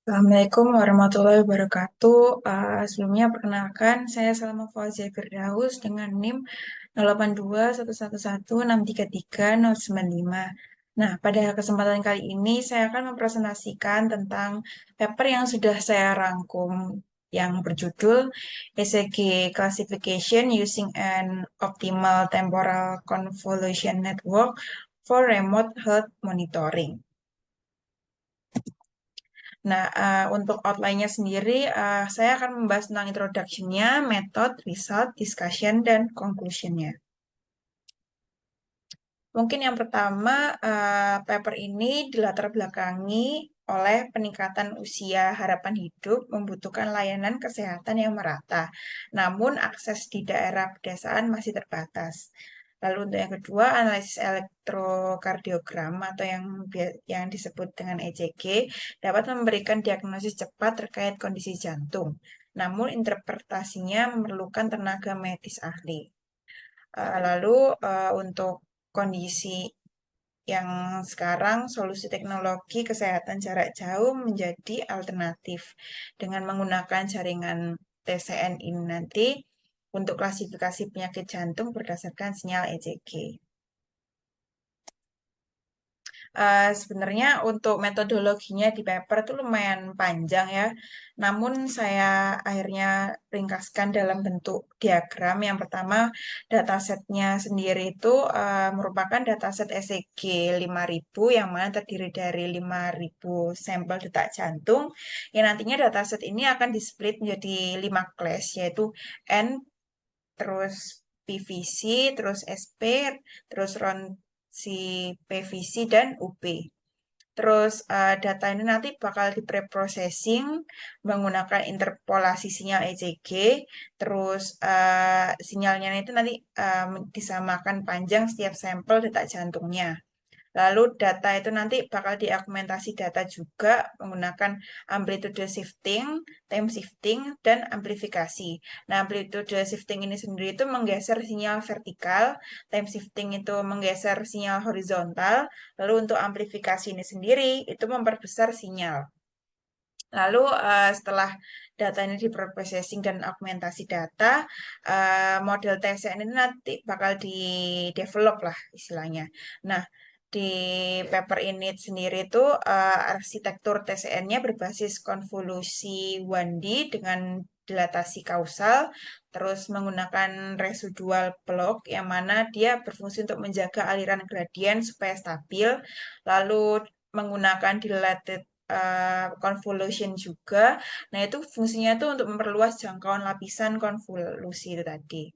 Assalamualaikum warahmatullahi wabarakatuh. Sebelumnya perkenalkan, saya Salma Fauzia Firdaus dengan NIM 082111633 Nah, pada kesempatan kali ini saya akan mempresentasikan tentang paper yang sudah saya rangkum yang berjudul ECG Classification Using an Optimal Temporal Convolution Network for Remote Health Monitoring. Nah, untuk outline-nya sendiri, saya akan membahas tentang introduction-nya, method, result, discussion, dan conclusion-nya. Mungkin yang pertama, paper ini dilatar belakangi oleh peningkatan usia harapan hidup membutuhkan layanan kesehatan yang merata, namun akses di daerah pedesaan masih terbatas. Lalu untuk yang kedua, analisis elektrokardiogram atau yang disebut dengan ECG dapat memberikan diagnosis cepat terkait kondisi jantung, namun interpretasinya memerlukan tenaga medis ahli. Lalu untuk kondisi yang sekarang solusi teknologi kesehatan jarak jauh menjadi alternatif dengan menggunakan jaringan TCN ini nanti untuk klasifikasi penyakit jantung berdasarkan sinyal ECG. Sebenarnya untuk metodologinya di paper itu lumayan panjang ya. Namun saya akhirnya ringkaskan dalam bentuk diagram. Yang pertama, datasetnya sendiri itu merupakan dataset ECG 5000 yang mana terdiri dari 5000 sampel detak jantung. Yang nantinya dataset ini akan di-split menjadi 5 class yaitu N, terus PVC, terus SP, terus si PVC dan UP. Terus data ini nanti bakal di-preprocessing menggunakan interpolasi sinyal ECG. Terus sinyalnya itu nanti disamakan panjang setiap sampel detak jantungnya. Lalu data itu nanti bakal diaugmentasi data juga menggunakan amplitude shifting, time shifting, dan amplifikasi. Nah, amplitude shifting ini sendiri itu menggeser sinyal vertikal, time shifting itu menggeser sinyal horizontal, lalu untuk amplifikasi ini sendiri itu memperbesar sinyal. Lalu setelah data ini diprocessing dan augmentasi data, model TCN ini nanti bakal di-develop lah istilahnya. Nah, di paper ini sendiri itu arsitektur TCN-nya berbasis konvolusi 1D dengan dilatasi kausal, terus menggunakan residual block yang mana dia berfungsi untuk menjaga aliran gradien supaya stabil, lalu menggunakan dilated convolution juga. Nah, itu fungsinya itu untuk memperluas jangkauan lapisan konvolusi itu tadi.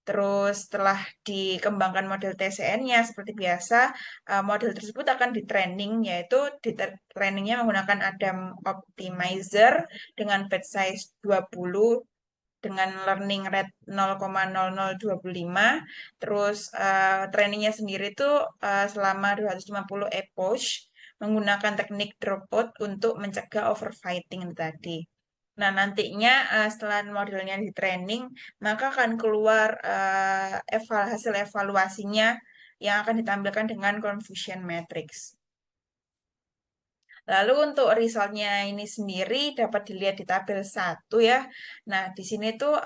Terus setelah dikembangkan model TCN-nya seperti biasa, model tersebut akan di-training, yaitu di-trainingnya menggunakan Adam Optimizer dengan batch size 20 dengan learning rate 0,0025. Terus trainingnya sendiri itu selama 250 epoch menggunakan teknik dropout untuk mencegah overfitting tadi. Nah, nantinya setelah modelnya di training, maka akan keluar hasil evaluasinya yang akan ditampilkan dengan confusion matrix. Lalu untuk resultnya ini sendiri dapat dilihat di tabel 1 ya. Nah, di sini tuh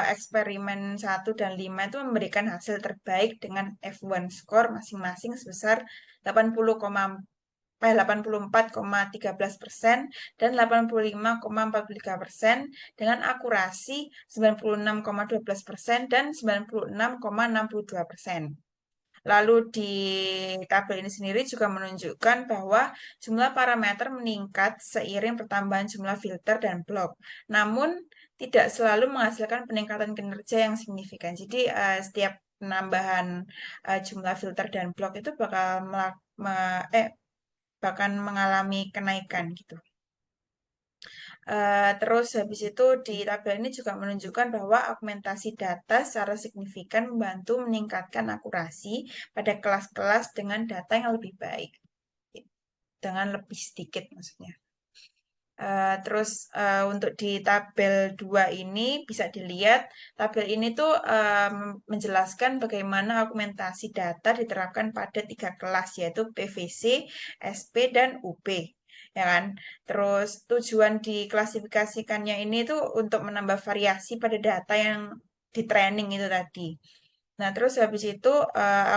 eksperimen 1 dan 5 itu memberikan hasil terbaik dengan F1 score masing-masing sebesar 84,13% dan 85,43% dengan akurasi 96,12% dan 96,62%. Lalu di tabel ini sendiri juga menunjukkan bahwa jumlah parameter meningkat seiring pertambahan jumlah filter dan blok. Namun tidak selalu menghasilkan peningkatan kinerja yang signifikan. Jadi setiap penambahan jumlah filter dan blok itu bahkan mengalami kenaikan gitu. Terus habis itu di tabel ini juga menunjukkan bahwa augmentasi data secara signifikan membantu meningkatkan akurasi pada kelas-kelas dengan data yang lebih baik, dengan lebih sedikit maksudnya. Terus untuk di tabel 2 ini bisa dilihat, tabel ini tuh menjelaskan bagaimana augmentasi data diterapkan pada 3 kelas, yaitu PVC, SP, dan UP. ya kan? Terus tujuan diklasifikasikannya ini tuh untuk menambah variasi pada data yang di training itu tadi. Nah, terus habis itu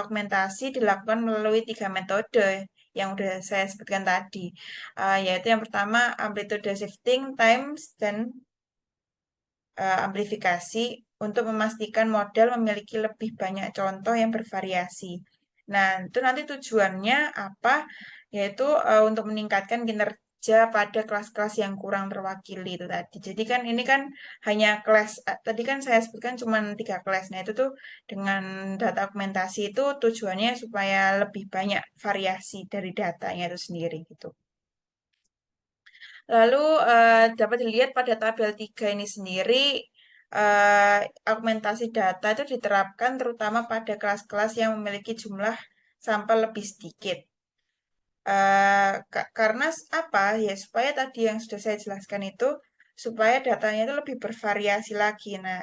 augmentasi dilakukan melalui tiga metode yang udah saya sebutkan tadi, yaitu yang pertama amplitude shifting, times, dan amplifikasi untuk memastikan model memiliki lebih banyak contoh yang bervariasi. Nah, itu nanti tujuannya apa? Yaitu untuk meningkatkan kinerja pada kelas-kelas yang kurang terwakili itu tadi. Jadi kan ini kan hanya kelas, tadi kan saya sebutkan cuma tiga kelas. Nah, itu tuh dengan data augmentasi itu tujuannya supaya lebih banyak variasi dari datanya itu sendiri gitu. Lalu dapat dilihat pada tabel 3 ini sendiri, augmentasi data itu diterapkan terutama pada kelas-kelas yang memiliki jumlah sampel lebih sedikit. Karena apa? Ya supaya tadi yang sudah saya jelaskan itu, supaya datanya itu lebih bervariasi lagi. Nah,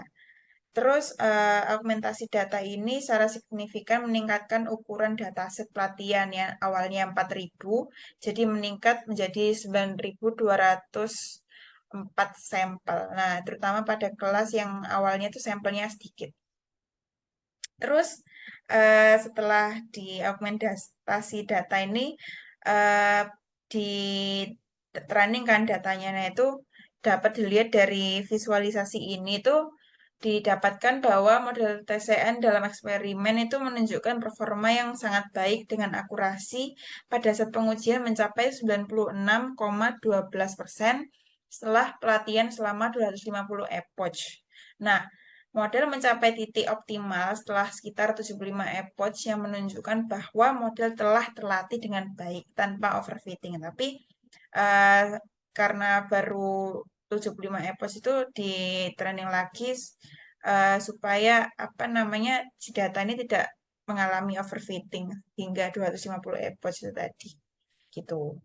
terus augmentasi data ini secara signifikan meningkatkan ukuran dataset pelatihan yang awalnya 4.000 jadi meningkat menjadi 9.204 sampel. Nah, terutama pada kelas yang awalnya itu sampelnya sedikit. Terus setelah diaugmentasi data ini eh, di training kan datanya, nah itu dapat dilihat dari visualisasi ini tuh didapatkan bahwa model TCN dalam eksperimen itu menunjukkan performa yang sangat baik dengan akurasi pada saat pengujian mencapai 96,12% setelah pelatihan selama 250 epoch. Nah, model mencapai titik optimal setelah sekitar 75 epoch yang menunjukkan bahwa model telah terlatih dengan baik tanpa overfitting. Tapi eh, karena baru 75 epoch itu di training lagi supaya apa namanya si data ini tidak mengalami overfitting hingga 250 epoch itu tadi gitu.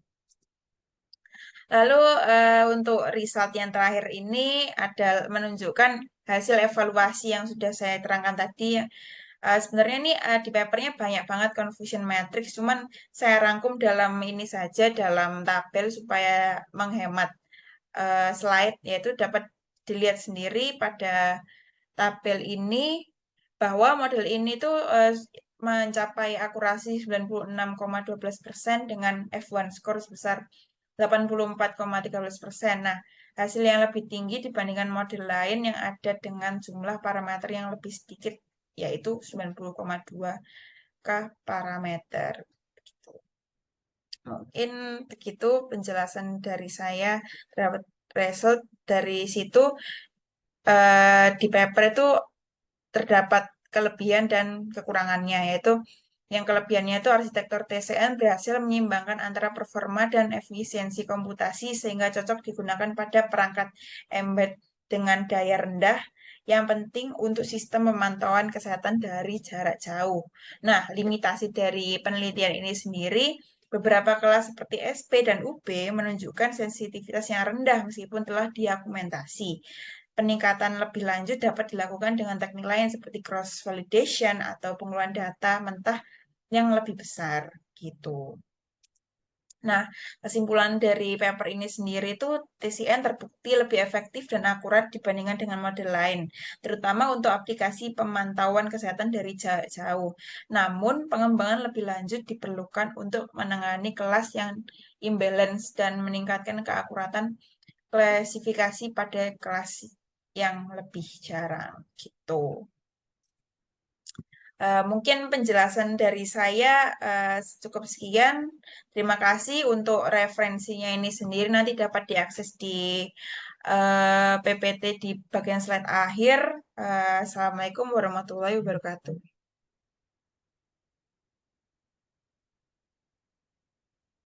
Lalu untuk result yang terakhir ini ada menunjukkan hasil evaluasi yang sudah saya terangkan tadi. Sebenarnya ini di papernya banyak banget confusion matrix, cuman saya rangkum dalam ini saja dalam tabel supaya menghemat slide, yaitu dapat dilihat sendiri pada tabel ini bahwa model ini tuh mencapai akurasi 96,12% dengan F1 score sebesar 84,13%. Nah, hasil yang lebih tinggi dibandingkan model lain yang ada dengan jumlah parameter yang lebih sedikit, yaitu 90,2 K parameter. Begitu. Mungkin begitu penjelasan dari saya terhadap result dari situ. Di paper itu terdapat kelebihan dan kekurangannya, yaitu yang kelebihannya itu arsitektur TCN berhasil menyeimbangkan antara performa dan efisiensi komputasi sehingga cocok digunakan pada perangkat embed dengan daya rendah yang penting untuk sistem pemantauan kesehatan dari jarak jauh. Nah, limitasi dari penelitian ini sendiri, beberapa kelas seperti SP dan UB menunjukkan sensitivitas yang rendah meskipun telah diakumentasi. Peningkatan lebih lanjut dapat dilakukan dengan teknik lain seperti cross validation atau pengeluaran data mentah yang lebih besar gitu. Nah, kesimpulan dari paper ini sendiri itu TCN terbukti lebih efektif dan akurat dibandingkan dengan model lain, terutama untuk aplikasi pemantauan kesehatan dari jarak jauh. Namun, pengembangan lebih lanjut diperlukan untuk menangani kelas yang imbalance dan meningkatkan keakuratan klasifikasi pada kelas yang lebih jarang gitu. Mungkin penjelasan dari saya cukup sekian. Terima kasih untuk referensinya ini sendiri nanti dapat diakses di PPT di bagian slide akhir. Assalamualaikum warahmatullahi wabarakatuh.